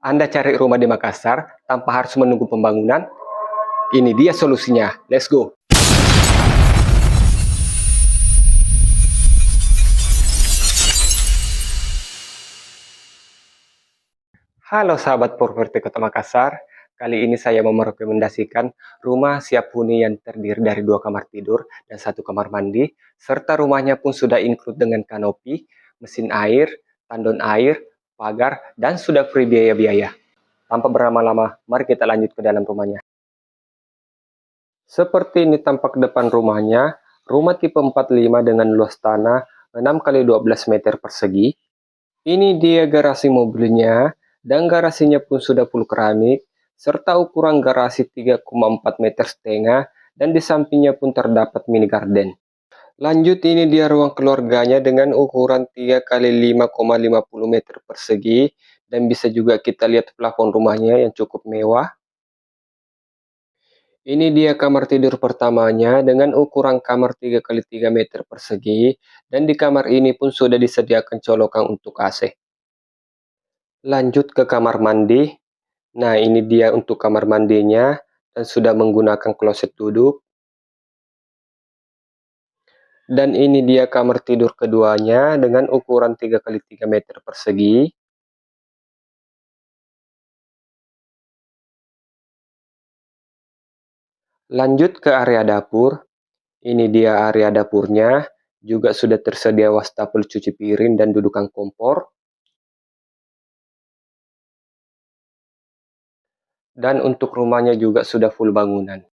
Anda cari rumah di Makassar tanpa harus menunggu pembangunan? Ini dia solusinya. Let's go! Halo sahabat properti Kota Makassar. Kali ini saya mau merekomendasikan rumah siap huni yang terdiri dari 2 kamar tidur dan 1 kamar mandi, serta rumahnya pun sudah include dengan kanopi, mesin air, tandon air, pagar, dan sudah free biaya-biaya. Tanpa berlama-lama, mari kita lanjut ke dalam rumahnya. Seperti ini tampak depan rumahnya. Rumah tipe 45 dengan luas tanah 6 kali 12 meter persegi. Ini dia garasi mobilnya, dan garasinya pun sudah full keramik, serta ukuran garasi 3,4 meter setengah, dan di sampingnya pun terdapat mini garden. Lanjut, ini dia ruang keluarganya dengan ukuran 3 kali 5,50 meter persegi, dan bisa juga kita lihat plafon rumahnya yang cukup mewah. Ini dia kamar tidur pertamanya dengan ukuran kamar 3 kali 3 meter persegi, dan di kamar ini pun sudah disediakan colokan untuk AC. Lanjut ke kamar mandi. Nah, ini dia untuk kamar mandinya dan sudah menggunakan kloset duduk. Dan ini dia kamar tidur keduanya dengan ukuran 3 kali 3 meter persegi. Lanjut ke area dapur. Ini dia area dapurnya. Juga sudah tersedia wastafel cuci piring dan dudukan kompor. Dan untuk rumahnya juga sudah full bangunan.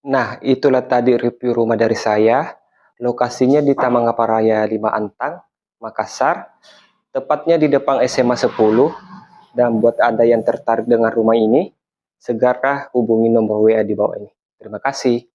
Nah, itulah tadi review rumah dari saya. Lokasinya di Taman Aparaya 5 Antang, Makassar. Tepatnya di depan SMA 10. Dan buat Anda yang tertarik dengan rumah ini, segera hubungi nomor WA di bawah ini. Terima kasih.